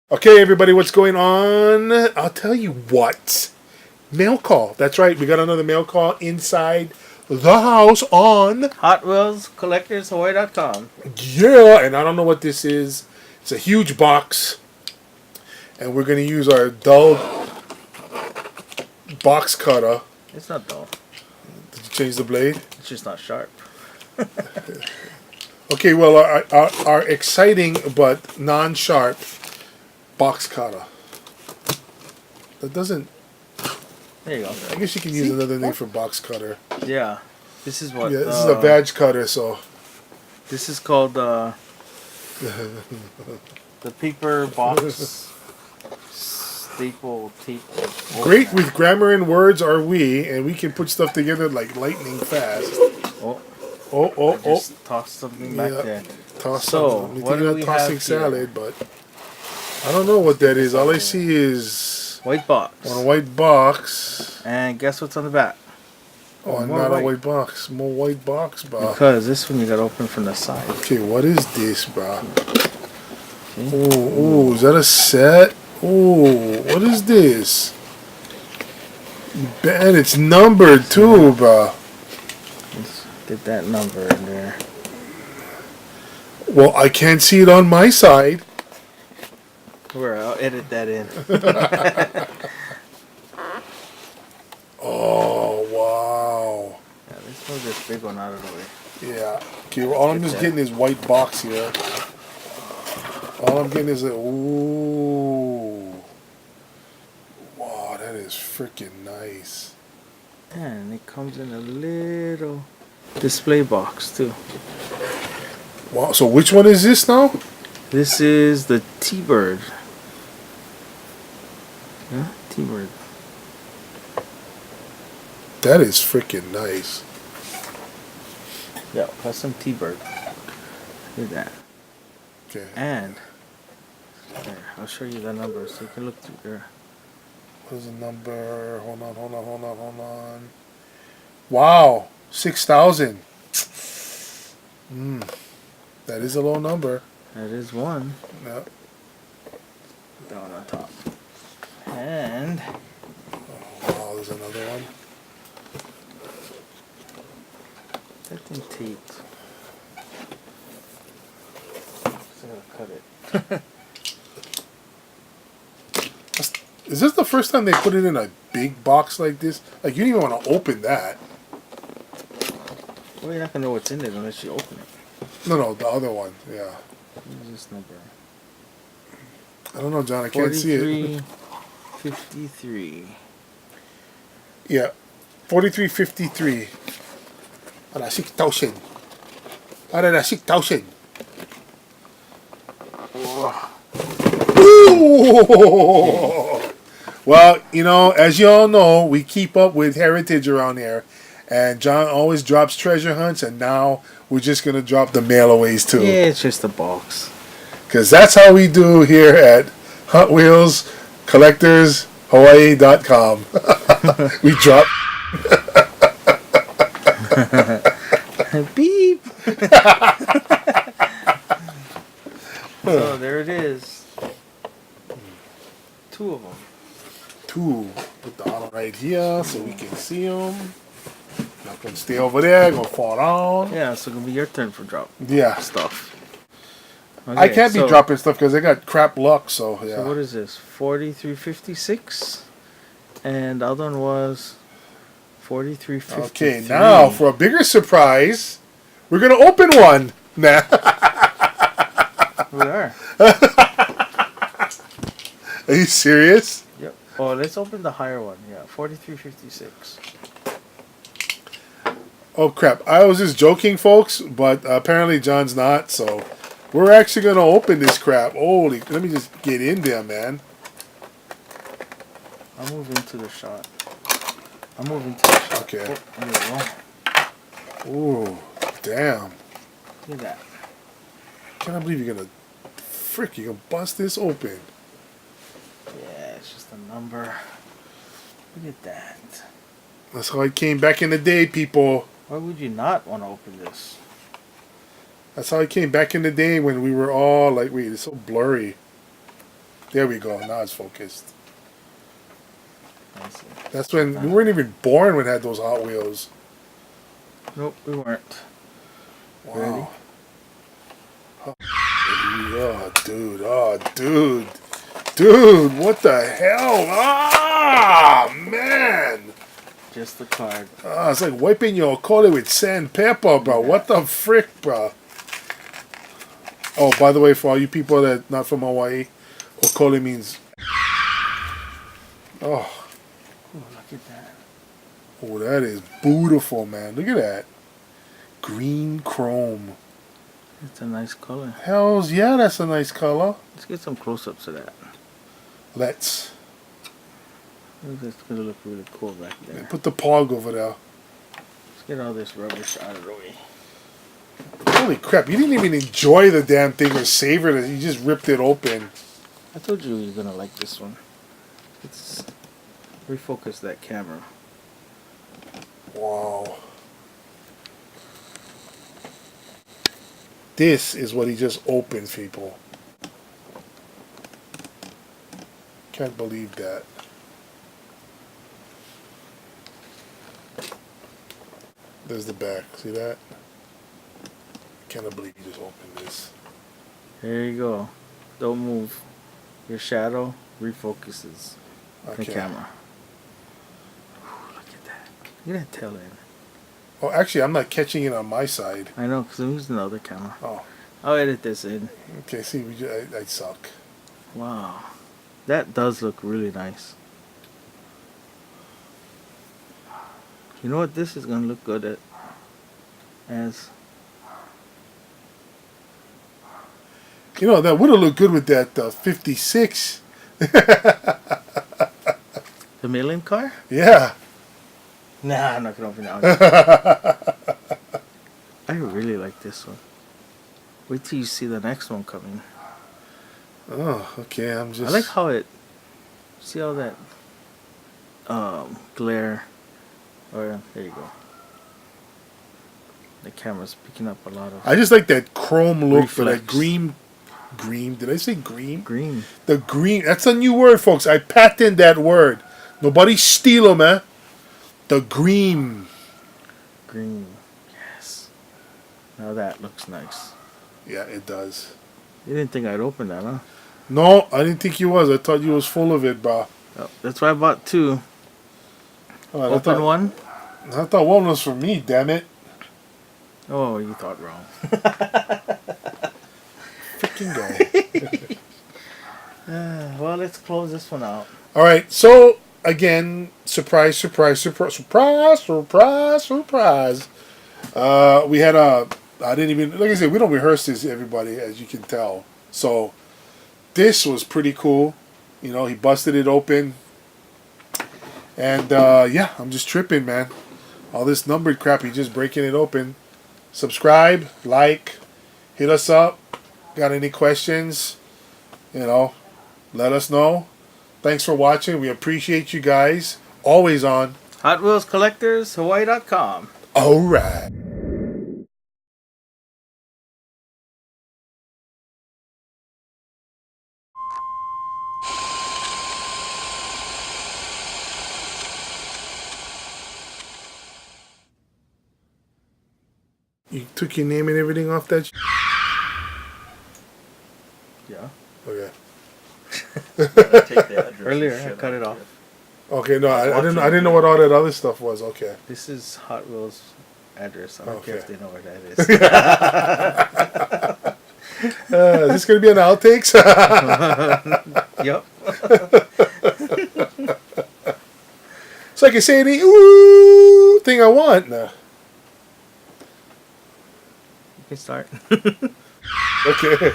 Okay, everybody, what's going on? I'll tell you what. Mail call. That's right. We got another mail call inside the house on Hot Wheels Collectors Hawaii.com. Yeah, and I don't know what this is. It's a huge box. And we're going to use our dull box cutter. It's not dull. Did you change the blade? It's just not sharp. Okay, well, our exciting but non-sharp box cutter. That doesn't... There you go. I guess you can use another name for box cutter. Yeah. This is what. Yeah, this is a badge cutter, so... This is called the paper box staple tape. Great with grammar and words are we, and we can put stuff together like lightning fast. I just tossed something back there. Toss So, something. what do we tossing have salad, but I don't know what that is. All I see is white box. on a white box. And guess what's on the back? Oh, not a white box. More white box, bro. Because this one you got to open from the side. Okay, what is this, bro? Oh, is that a set? Oh, what is this? And it's numbered too, bro. Let's get that number in there. Well, I can't see it on my side. Where? I'll edit that in. Oh, wow. Yeah, let's move this big one out of the way. Yeah. Okay, well, all I'm just getting is white box here. All I'm getting is a... Ooh. Wow, that is freaking nice. And it comes in a little display box too. Wow, so which one is this now? This is the T-Bird. Yeah, T-Bird. That is freaking nice. Yeah, custom T-Bird. Look at that. Okay. And there, I'll show you the number so you can look through there. What is the number? Hold on. Wow, 6,000. That is a low number. That is one. Yeah. Down on top. And Wow, there's another one. that thing taped. So I gotta cut it. Is this the first time they put it in a big box like this? Like, you don't even want to open that. Well, you're not gonna know what's in it unless you open it. No, the other one. Yeah. What is this number? I don't know, John. I can't see it. 43. Yeah. 4353. Ara 6,000. Ara 6,000. Ooh! Well, you know, as you all know, we keep up with heritage around here. And John always drops treasure hunts, and now we're just going to drop the mailaways too. Yeah, it's just a box. Because that's how we do here at Hot Wheels Collectors Hawaii.com. We drop. Beep! So there it is. Two of them. Two. Put the bottle right here so we can see them. Not going to stay over there, going to fall down. Yeah, so it's going to be your turn for drop Yeah. stuff. Okay, I can't be dropping stuff because I got crap luck, so yeah. So what is this? 4356, and the other one was 4353. Okay, now for a bigger surprise, we're gonna open one. Nah. We are. Are you serious? Yep. Oh, let's open the higher one. Yeah, 4356. Oh crap! I was just joking, folks, but apparently John's not. So we're actually gonna open this crap. Holy! Let me just get in there, man. I'll move into the shot. Okay. Oh, there we go. Ooh, damn! Look at that. Can't believe you're gonna you're gonna bust this open. Yeah, it's just a number. Look at that. That's how I came back in the day, people. Why would you not want to open this? That's how I came back in the day when we were all like, wait, it's so blurry. There we go. Now it's focused. I see. That's when we weren't even born when we had those Hot Wheels. Nope, we weren't. Wow. Oh, dude. Oh, dude. Dude, what the hell? Ah, man. Just the card. Ah, it's like wiping your collar with sandpaper, bro. Yeah. What the frick, bro? Oh, by the way, for all you people that are not from Hawaii, okole means... Oh. Oh, look at that. Oh, that is beautiful, man. Look at that. Green chrome. It's a nice color. Hells yeah, that's a nice color. Let's get some close-ups of that. Let's. That's gonna look really cool back there. Put the pog over there. Let's get all this rubbish out of the way. Holy crap, you didn't even enjoy the damn thing or savor it. You just ripped it open. I told you you were gonna like this one. Let's refocus that camera. Wow. This is what he just opened, people. Can't believe that. There's the back. See that? Can't believe you just opened this. There you go. Don't move. Your shadow refocuses the camera. Ooh, look at that. Look at that tail end. Oh, actually, I'm not catching it on my side. I know, because I'm using the other camera. Oh. I'll edit this in. Okay, see, I suck. Wow. That does look really nice. You know what? This is going to look good at as... You know, that would have looked good with that 56. The million car? Yeah. Nah, I'm not going to open that one. I really like this one. Wait till you see the next one coming. Oh, okay, I'm just... I like how it... See all that glare? Or, there you go. The camera's picking up a lot of... I just like that chrome look for that reflex. green. Green? Did I say green? Green. The green. That's a new word, folks. I patented that word. Nobody steal them, eh? The green. Green. Yes. Now that looks nice. Yeah, it does. You didn't think I'd open that, huh? No, I didn't think you was. I thought you was full of it, bro. Oh, that's why I bought two. Oh, Open one. I thought one was for me, damn it. Oh, you thought wrong. Freaking guy. Well, let's close this one out. All right, so again, surprise, surprise, surprise, surprise, surprise, surprise. We had a. I didn't even, like I said, we don't rehearse this, everybody, as you can tell. So this was pretty cool. You know, he busted it open, and yeah, I'm just tripping, man. All this numbered crap, he's just breaking it open. Subscribe, like, hit us up. Got any questions? You know, let us know. Thanks for watching. We appreciate you guys. Always on. Hot Wheels Collectors, Hawaii.com. All right. You took your name and everything off that? Yeah. Okay. Take the address Earlier, and I shit cut out it off. there. Okay, no, I didn't know what all that other stuff was. Okay. This is Hot Wheels address. I don't care if Okay. they know where that is. Is this going to be an outtakes? Yep. So I can say any ooh thing I want. Nah. You can start. Okay.